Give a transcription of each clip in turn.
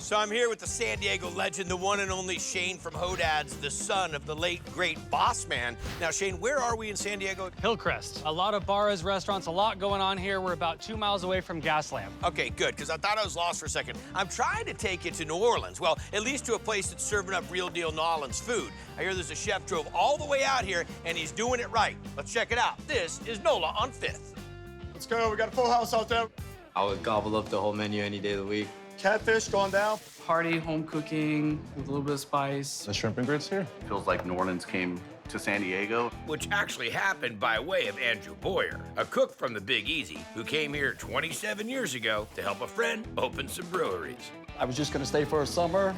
So I'm here with the San Diego legend, the one and only Shane from Hodad's, the son of the late, great Boss Man. Now, Shane, where are we in San Diego? Hillcrest. A lot of bars, restaurants, a lot going on here. We're about 2 miles away from Gaslamp. Okay, good, because I thought I was lost for a second. I'm trying to take you to New Orleans. Well, at least to a place that's serving up real deal New Orleans food. I hear there's a chef drove all the way out here, and he's doing it right. Let's check it out. This is NOLA on 5th. Let's go, we got a full house out there. I would gobble up the whole menu any day of the week. Catfish going down. Hearty home cooking with a little bit of spice. The shrimp and grits here. Feels like New Orleans came to San Diego. Which actually happened by way of Andrew Boyer, a cook from the Big Easy, who came here 27 years ago to help a friend open some breweries. I was just gonna stay for a summer.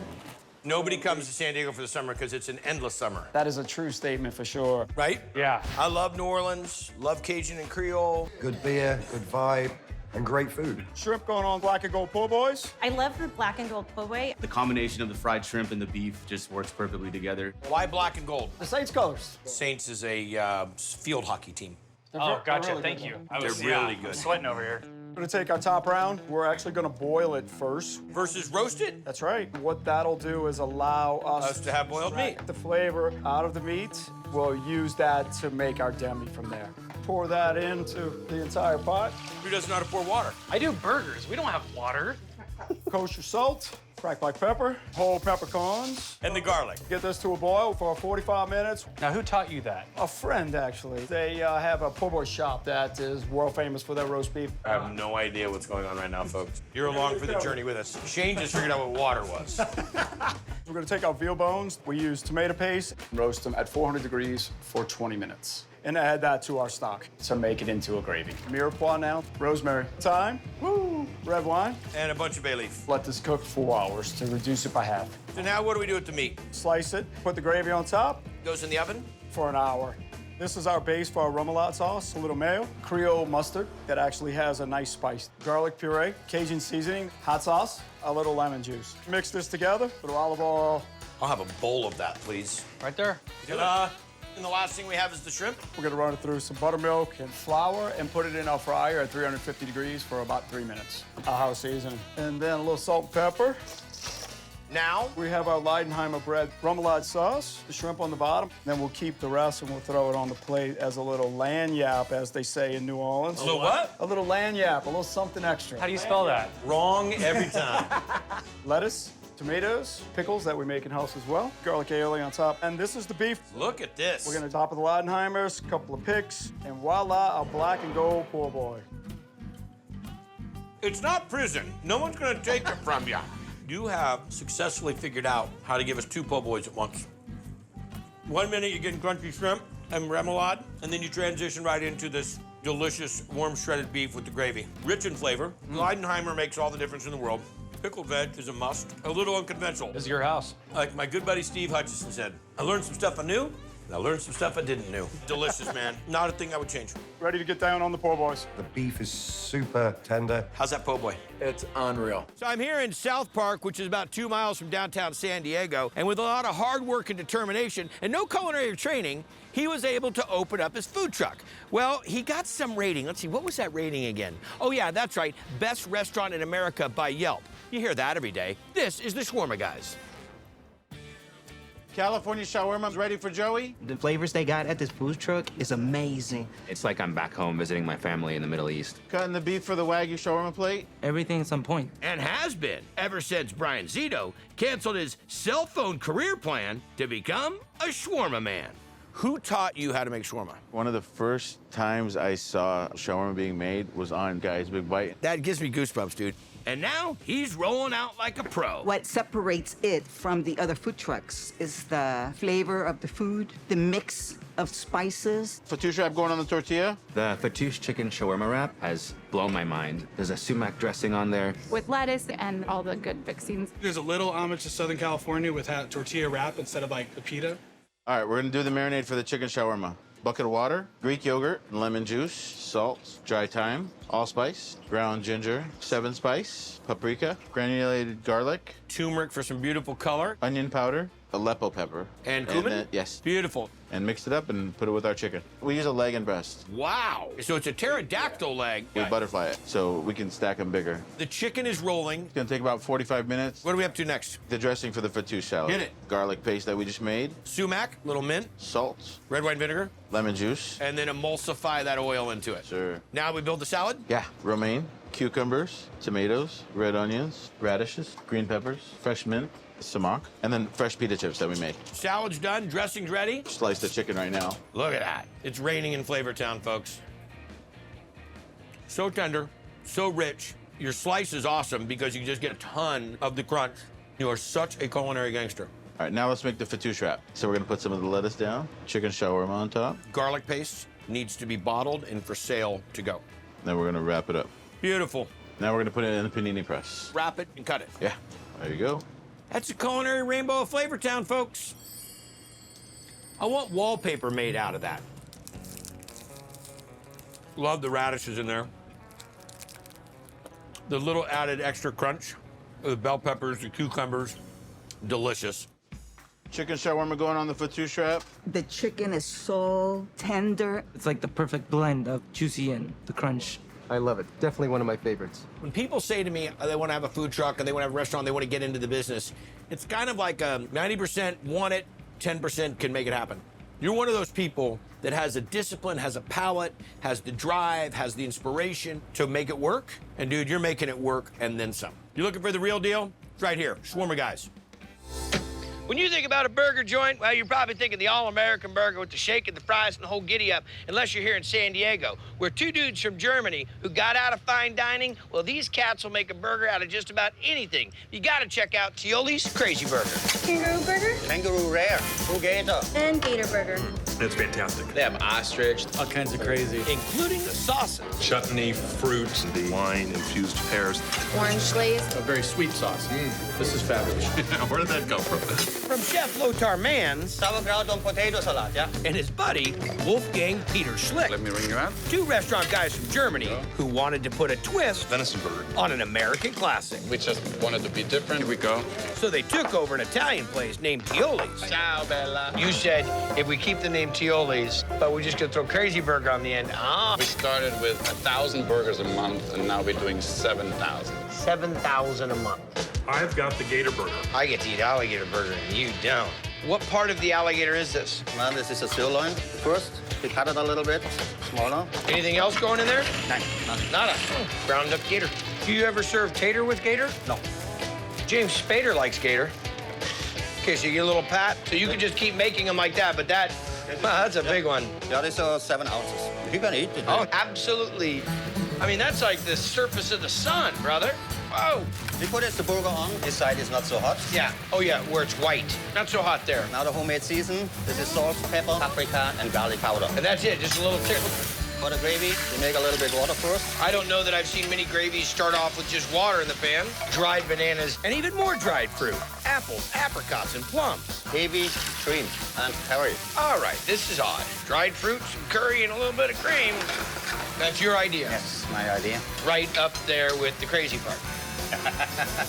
Nobody comes to San Diego for the summer because it's an endless summer. That is a true statement for sure. Right? Yeah. I love New Orleans, love Cajun and Creole. Good beer, good vibe, and great food. Shrimp going on black and gold po' boys. I love the black and gold po' boy. The combination of the fried shrimp and the beef just works perfectly together. Why black and gold? The Saints colors. Saints is a field hockey team. Oh, gotcha. really Thank good. you. They're really good. I'm sweating over here. We're gonna take our top round. We're actually gonna boil it first. Versus roasted? That's right. What that'll do is allow us To have boiled meat. extract the flavor out of the meat. We'll use that to make our demi from there. Pour that into the entire pot. Who doesn't know how to pour water? I do burgers. We don't have water. Kosher salt, cracked black pepper, whole peppercorns. And the garlic. Get this to a boil for 45 minutes. Now, who taught you that? A friend, actually. They have a po' boy shop that is world famous for their roast beef. I have no idea what's going on right now, folks. You're along for the journey with us. Shane just figured out what water was. We're gonna take our veal bones. We use tomato paste, roast them at 400 degrees for 20 minutes. And add that to our stock to make it into a gravy. Mirepoix now, rosemary, thyme, red wine. And a bunch of bay leaf. Let this cook 4 hours to reduce it by half. So now what do we do with the meat? Slice it, put the gravy on top Goes in the oven? for an hour. This is our base for our remoulade sauce, a little mayo, Creole mustard that actually has a nice spice, garlic puree, Cajun seasoning, hot sauce, a little lemon juice. Mix this together with olive oil. I'll have a bowl of that, please. Right there. And the last thing we have is the shrimp. We're gonna run it through some buttermilk and flour and put it in our fryer at 350 degrees for about 3 minutes. Our house seasoning. And then a little salt and pepper. Now, We have our Leidenheimer bread remoulade sauce, the shrimp on the bottom. Then we'll keep the rest and we'll throw it on the plate as a little lanyap, as they say in New Orleans. a little what? A little lanyap, a little something extra. How do you spell that? Wrong every time. Lettuce, tomatoes, pickles that we make in-house as well, garlic aioli on top. And this is the beef. Look at this. We're gonna top of the Leidenheimers, a couple of picks, and voila, our black and gold po' boy. It's not prison. No one's gonna take it from you. You have successfully figured out how to give us 2 po' boys at once. 1 minute you're getting crunchy shrimp and remoulade, and then you transition right into this delicious warm shredded beef with the gravy. Rich in flavor. Leidenheimer makes all the difference in the world. Pickled veg is a must. A little unconventional. This is your house. Like my good buddy Steve Hutchison said, I learned some stuff I knew, and I learned some stuff I didn't know. Delicious, man. Not a thing I would change. Ready to get down on the po' boys. The beef is super tender. How's that po' boy? It's unreal. So I'm here in South Park, which is about 2 miles from downtown San Diego, and with a lot of hard work and determination and no culinary training, he was able to open up his food truck. Well, he got some rating. Let's see, what was that rating again? Oh yeah, that's right, Best Restaurant in America by Yelp. You hear that every day. This is the Shawarma Guys. California shawarma ready for Joey? The flavors they got at this food truck is amazing. It's like I'm back home visiting my family in the Middle East. Cutting the beef for the Wagyu shawarma plate? Everything's on point. And has been ever since Brian Zito canceled his cell phone career plan to become a shawarma man. Who taught you how to make shawarma? One of the first times I saw shawarma being made was on Guy's Big Bite. That gives me goosebumps, dude. And now he's rolling out like a pro. What separates it from the other food trucks is the flavor of the food, the mix of spices. Fattoush wrap going on the tortilla? The Fattoush chicken shawarma wrap has blown my mind. There's a sumac dressing on there. With lettuce and all the good fixings. There's a little homage to Southern California with tortilla wrap instead of like the pita. All right, we're gonna do the marinade for the chicken shawarma. Bucket of water, Greek yogurt, lemon juice, salt, dry thyme, allspice, ground ginger, 7 spice, paprika, granulated garlic, Turmeric for some beautiful color. onion powder, Aleppo pepper. And cumin? Yes. Beautiful. and mix it up and put it with our chicken. We use a leg and breast. Wow. So it's a pterodactyl leg. We butterfly it so we can stack them bigger. The chicken is rolling. It's gonna take about 45 minutes. What are we up to next? The dressing for the fattoush salad. Hit it. Garlic paste that we just made, Sumac, little mint, salt, red wine vinegar, lemon juice. and then emulsify that oil into it. Sure. Now we build the salad? Yeah, romaine, cucumbers, tomatoes, red onions, radishes, green peppers, fresh mint, sumac, and then fresh pita chips that we make. Salad's done, dressing's ready. Slice the chicken right now. Look at that. It's raining in Flavor Town, folks. So tender, so rich. Your slice is awesome because you just get a ton of the crunch. You are such a culinary gangster. All right, now let's make the fattoush wrap. So we're gonna put some of the lettuce down, chicken shawarma on top. Garlic paste needs to be bottled and for sale to go. Then we're gonna wrap it up. Beautiful. Now we're gonna put it in the panini press. Wrap it and cut it. Yeah, there you go. That's a culinary rainbow of Flavor Town, folks. I want wallpaper made out of that. Love the radishes in there. The little added extra crunch, the bell peppers, the cucumbers, delicious. Chicken shawarma going on the fattoush wrap. The chicken is so tender. It's like the perfect blend of juicy and the crunch. I love it. Definitely one of my favorites. When people say to me they want to have a food truck and they want to have a restaurant, they want to get into the business, it's kind of like 90% want it, 10% can make it happen. You're one of those people that has a discipline, has a palate, has the drive, has the inspiration to make it work. And dude, you're making it work and then some. You looking for the real deal? It's right here, Shawarma Guys. When you think about a burger joint, well, you're probably thinking the all-American burger with the shake and the fries and the whole giddy-up, unless you're here in San Diego, where two dudes from Germany who got out of fine dining, well, these cats will make a burger out of just about anything. You gotta check out Tioli's Crazy Burger. Kangaroo burger? Kangaroo rare. Alligator. And gator burger. It's fantastic. They have ostrich. All kinds of crazy. Including the sauces. Chutney, fruit, the wine-infused pears. Orange glaze. A very sweet sauce. This is fabulous. Where did that come from? From Chef Lothar Mans Sauerkraut on potato salad, yeah? and his buddy, Wolfgang Peter Schlick. Let me ring you out. Two restaurant guys from Germany who wanted to put a twist Venison burger. on an American classic. We just wanted to be different. Here we go. So they took over an Italian place named Tioli's. Ciao, Bella. You said if we keep the name Tioli's, but we're just gonna throw Crazy Burger on the end. We started with 1,000 burgers a month, and now we're doing 7,000. 7,000 a month. I've got the gator burger. I get to eat alligator burger and you don't. What part of the alligator is this? Well, this is a sirloin. First, we cut it a little bit smaller. Anything else going in there? None. Nada. Ground up gator. Do you ever serve tater with gator? No. James Spader likes gator. Okay, so you get a little pat. So you can just keep making them like that, but that, wow, that's a big one. Yeah, this is 7 ounces. You can eat it. Oh, absolutely. I mean, that's like the surface of the sun, brother. Whoa. We put the burger on. This side is not so hot. Yeah. Oh, yeah, where it's white. Not so hot there. Now the homemade season. This is salt, pepper, paprika, and garlic powder. And that's it, just a little tickle. For the gravy, we make a little bit water first. I don't know that I've seen many gravies start off with just water in the pan. Dried bananas and even more dried fruit. Apples, apricots, and plums. Heavy cream and curry. All right, this is odd. Dried fruit, some curry, and a little bit of cream. That's your idea. Yes, my idea. Right up there with the crazy part.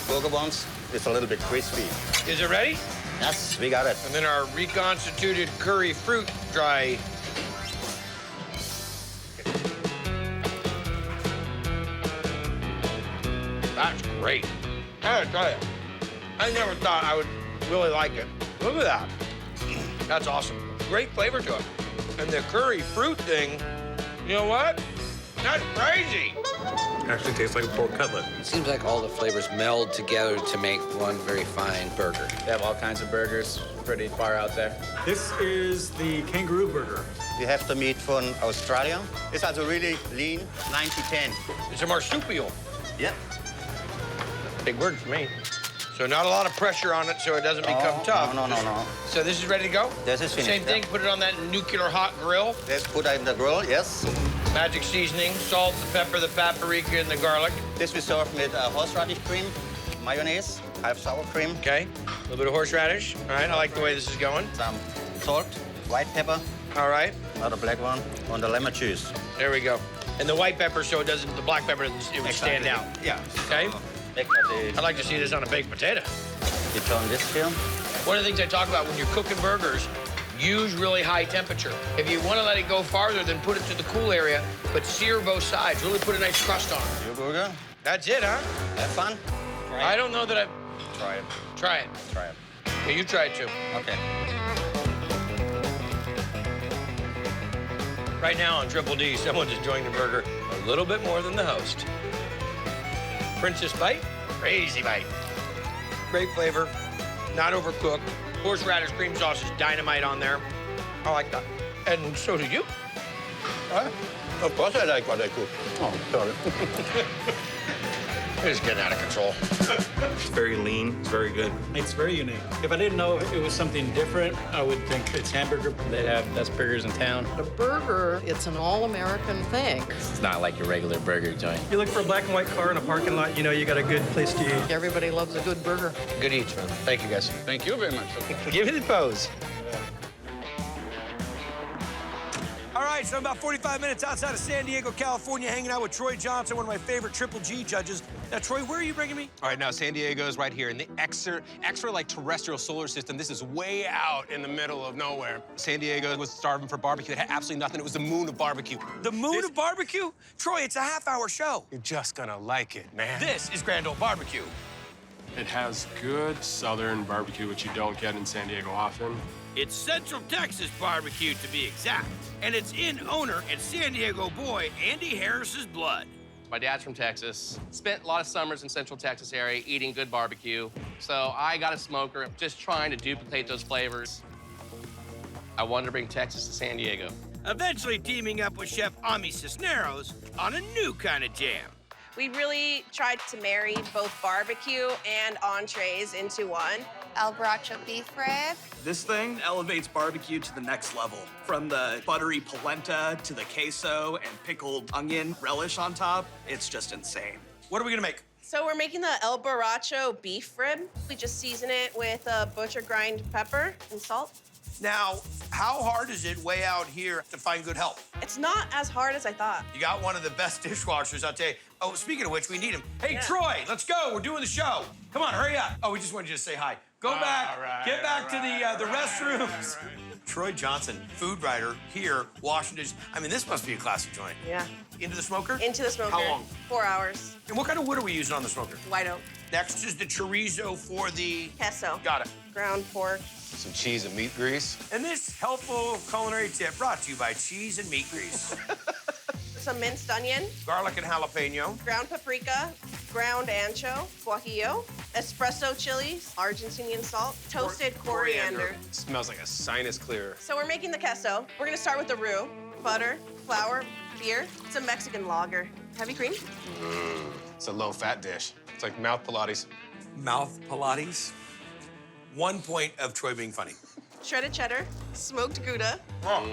Burger buns is a little bit crispy. Is it ready? Yes, we got it. And then our reconstituted curry fruit dry. That's great. I gotta tell you, I never thought I would really like it. Look at that. That's awesome. Great flavor to it. And the curry fruit thing, you know what? That's crazy. Actually tastes like a pork cutlet. It seems like all the flavors meld together to make one very fine burger. They have all kinds of burgers pretty far out there. This is the kangaroo burger. We have the meat from Australia. It's also really lean, 90-10. It's a marsupial. Yep. Big word for me. So not a lot of pressure on it so it doesn't become tough. No. So this is ready to go? This is finished. Same thing, put it on that nuclear hot grill. Let's put it in the grill, yes. Magic seasoning, salt, the pepper, the paprika, and the garlic. This we serve with horseradish cream, mayonnaise, half sour cream. Okay, a little bit of horseradish. All right, I like the way this is going. Some salt, white pepper. All right. Not a black one, on the lemon juice. There we go. And the white pepper so it doesn't, the black pepper, it would stand out. Yeah. Okay. I'd like to see this on a baked potato. You turn this here. One of the things I talk about when you're cooking burgers, Use really high temperature. If you want to let it go farther, then put it to the cool area, but sear both sides. Really put a nice crust on. Your burger? That's it, huh? Have fun? I don't know that I've... Try it. Try it. Try it. Yeah, you try it too. Okay. Right now on Triple D, someone's enjoying the burger a little bit more than the host. Princess bite, crazy bite. Great flavor, not overcooked. Horseradish cream sauce is dynamite on there. I like that. And so do you. Of course I like what I cook. Oh, sorry. It's getting out of control. It's very lean. It's very good. It's very unique. If I didn't know it was something different, I would think it's hamburger. They have best burgers in town. A burger, it's an all-American thing. It's not like your regular burger joint. You look for a black and white car in a parking lot, you know you got a good place to eat. Everybody loves a good burger. Good eats, man. Thank you, guys. Thank you very much. Give me the pose. All right, so I'm about 45 minutes outside of San Diego, California, hanging out with Troy Johnson, one of my favorite Triple G judges. Now, Troy, where are you bringing me? All right, now San Diego is right here in the extra like terrestrial solar system. This is way out in the middle of nowhere. San Diego was starving for barbecue. It had absolutely nothing. It was the moon of barbecue. The moon of barbecue? Troy, it's a half-hour show. You're just gonna like it, man. This is Grand Ole Barbecue. It has good southern barbecue, which you don't get in San Diego often. It's Central Texas barbecue, to be exact. And it's in owner and San Diego boy Andy Harris's blood. My dad's from Texas. Spent a lot of summers in Central Texas area eating good barbecue. So I got a smoker, just trying to duplicate those flavors. I wanted to bring Texas to San Diego. Eventually teaming up with Chef Ami Cisneros on a new kind of jam. We really tried to marry both barbecue and entrees into one. Borracho Beef Rib. This thing elevates barbecue to the next level. From the buttery polenta to the queso and pickled onion relish on top, it's just insane. What are we gonna make? So we're making the El Borracho Beef Rib. We just season it with butcher grind pepper and salt. Now, how hard is it way out here to find good help? It's not as hard as I thought. You got one of the best dishwashers, I'll tell you. Oh, speaking of which, we need him. Hey, Troy, let's go. We're doing the show. Come on, hurry up. Oh, we just wanted you to say hi. Go back, get back to the restrooms. Troy Johnson, food writer here, Washington. I mean, this must be a classic joint. Yeah. Into the smoker? Into the smoker. How long? 4 hours. And what kind of wood are we using on the smoker? White oak. Next is the chorizo for the... Queso. Got it. Ground pork. Some cheese and meat grease. And this helpful culinary tip brought to you by Cheese and Meat Grease. Some minced onion. Garlic and jalapeno. Ground paprika. Ground ancho. Guajillo. Espresso chilies. Argentinian salt. Toasted coriander. It smells like a sinus clearer. So we're making the queso. We're gonna start with the roux. Butter, flour, beer. It's a Mexican lager. Heavy cream. It's a low-fat dish. It's like mouth Pilates. Mouth Pilates? 1 point of Troy being funny. Shredded cheddar. Smoked Gouda. Oh,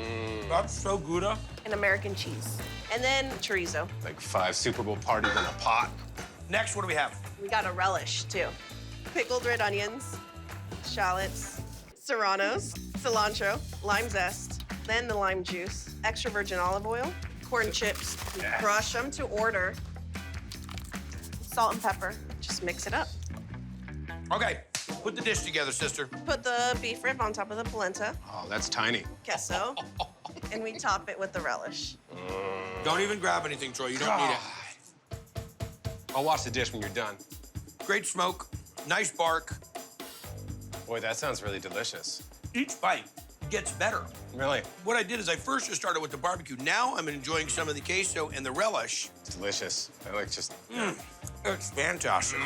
that's so Gouda. And American cheese. And then chorizo. Like 5 Super Bowl parties in a pot. Next, what do we have? We got a relish, too. Pickled red onions, shallots, serranos, cilantro, lime zest, then the lime juice, extra virgin olive oil, corn chips. Crush them to order. Salt and pepper. Just mix it up. Okay, put the dish together, sister. Put the beef rib on top of the polenta, Oh, that's tiny. queso, and we top it with the relish. Don't even grab anything, Troy. You don't need it. I'll wash the dish when you're done. Great smoke, nice bark. Boy, that sounds really delicious. Each bite gets better. Really? What I did is I first just started with the barbecue. Now I'm enjoying some of the queso and the relish. It's delicious. I like just... It's fantastic.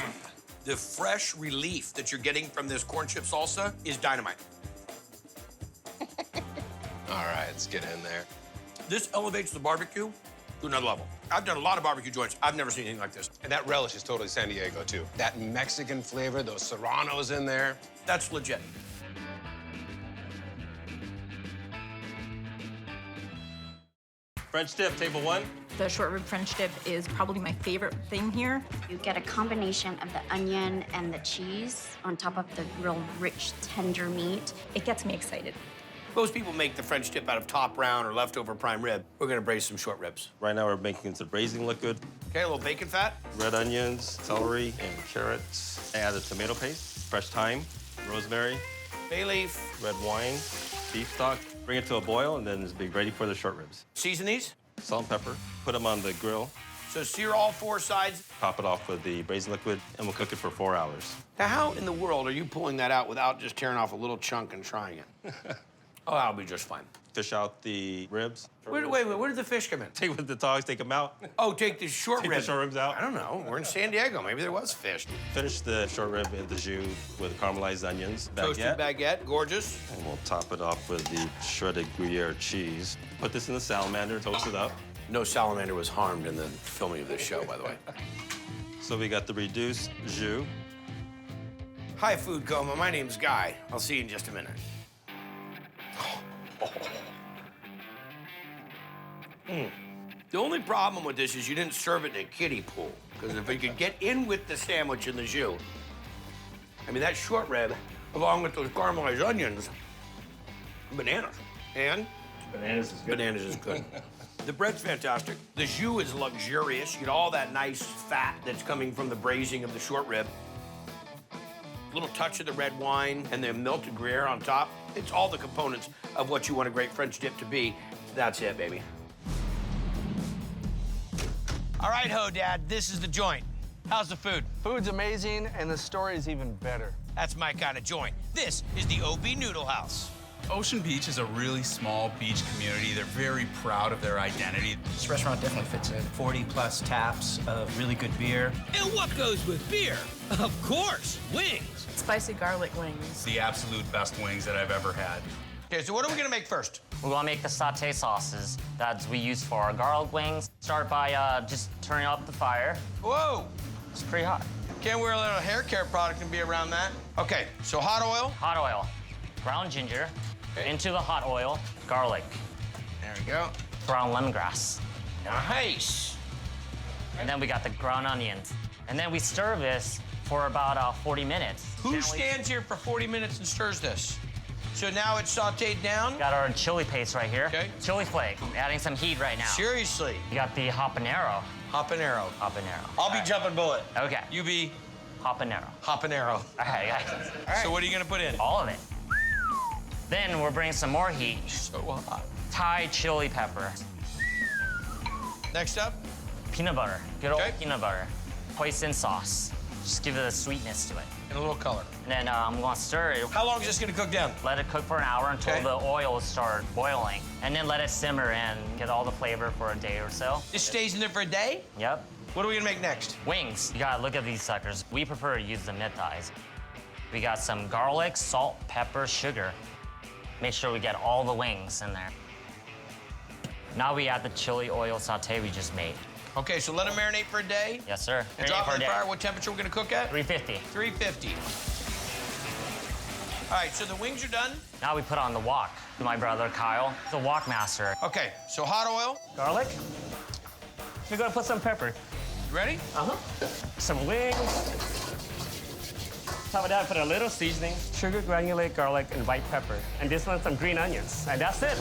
The fresh relief that you're getting from this corn chip salsa is dynamite. All right, let's get in there. This elevates the barbecue to another level. I've done a lot of barbecue joints. I've never seen anything like this. And that relish is totally San Diego, too. That Mexican flavor, those serranos in there. That's legit. French dip, table 1. The short rib French dip is probably my favorite thing here. You get a combination of the onion and the cheese on top of the real rich, tender meat. It gets me excited. Most people make the French dip out of top round or leftover prime rib. We're gonna braise some short ribs. Right now we're making the braising liquid. Okay, a little bacon fat. Red onions, celery, and carrots. I added tomato paste, fresh thyme, rosemary, bay leaf, red wine, beef stock. Bring it to a boil, and then it's be ready for the short ribs. Season these? Salt and pepper. Put them on the grill. So sear all 4 sides. Top it off with the braising liquid, and we'll cook it for 4 hours. Now, how in the world are you pulling that out without just tearing off a little chunk and trying it? Oh, that'll be just fine. Fish out the ribs. Wait, where did the fish come in? Take with the dogs, take them out. Oh, take the short Take ribs. the short ribs out. I don't know. We're in San Diego. Maybe there was fish. Finish the short rib in the jus with caramelized onions. Toasted baguette, gorgeous. And we'll top it off with the shredded Gruyere cheese. Put this in the salamander, toast it up. No salamander was harmed in the filming of this show, by the way. So we got the reduced jus. Hi, Food Coma. My name's Guy. I'll see you in just a minute. The only problem with this is you didn't serve it in a kiddie pool. Because if you could get in with the sandwich and the jus, I mean, that short rib, along with those caramelized onions, bananas. And? Bananas is good. Bananas is good. The bread's fantastic. The jus is luxurious. You get all that nice fat that's coming from the braising of the short rib. A little touch of the red wine and the melted Gruyere on top. It's all the components of what you want a great French dip to be. That's it, baby. All right, Ho Dad, this is the joint. How's the food? Food's amazing, and the story is even better. That's my kind of joint. This is the OB Noodle House. Ocean Beach is a really small beach community. They're very proud of their identity. This restaurant definitely fits in. 40+ taps of really good beer. And what goes with beer? Of course, wings. Spicy garlic wings. The absolute best wings that I've ever had. Okay, so what are we gonna make first? We're gonna make the sauté sauces that we use for our garlic wings. Start by just turning up the fire. Whoa! It's pretty hot. Can't wear a little hair care product and be around that. Okay, so hot oil. Hot oil. Ground ginger. Into the hot oil. Garlic. There we go. Ground lemongrass. Nice. And then we got the ground onions. And then we stir this for about 40 minutes. Who stands here for 40 minutes and stirs this? So now it's sauteed down? Got our chili paste right here. Okay. Chili flake. Adding some heat right now. Seriously? You got the habanero. Habanero. Habanero. I'll be jumping bullet. Okay. You be? Habanero. Habanero. All right, guys. All right. So what are you gonna put in? All of it. Then we're bringing some more heat. So hot. Thai chili pepper. Next up? Peanut butter. Good old peanut butter. Hoisin sauce. Just give it a sweetness to it. And a little color. And then I'm gonna stir it. How long is this gonna cook down? Let it cook for an hour until the oil starts boiling. And then let it simmer and get all the flavor for a day or so. This stays in there for a day? Yep. What are we gonna make next? Wings. You gotta look at these suckers. We prefer to use the mid-thighs. We got some garlic, salt, pepper, sugar. Make sure we get all the wings in there. Now we add the chili oil sauté we just made. Okay, so let them marinate for a day? Yes, sir. And drop it in the fryer. What temperature we're gonna cook at? 350. 350. All right, so the wings are done. Now we put on the wok. My brother, Kyle, the wok master. Okay, so hot oil. Garlic. We're gonna put some pepper. You ready? Uh-huh. Some wings. Top of that, put a little seasoning, sugar, granulated garlic, and white pepper. And this one, some green onions. And that's it.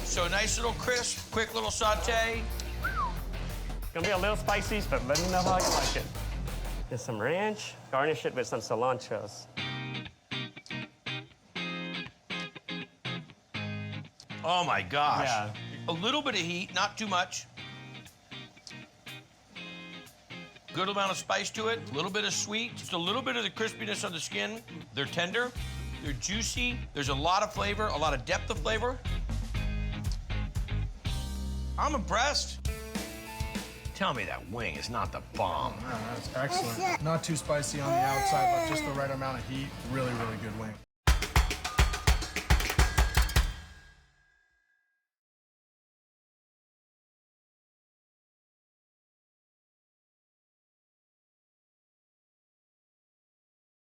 So nice little crisp, quick little saute. Gonna be a little spicy, but let me know how you like it. There's some ranch, garnish it with some cilantros. Oh my gosh. Yeah. A little bit of heat, not too much. Good amount of spice to it, a little bit of sweet, just a little bit of the crispiness on the skin. They're tender, they're juicy, there's a lot of flavor, a lot of depth of flavor. I'm impressed. Tell me that wing is not the bomb. That's excellent. Not too spicy on the outside, but just the right amount of heat. Really, really good wing.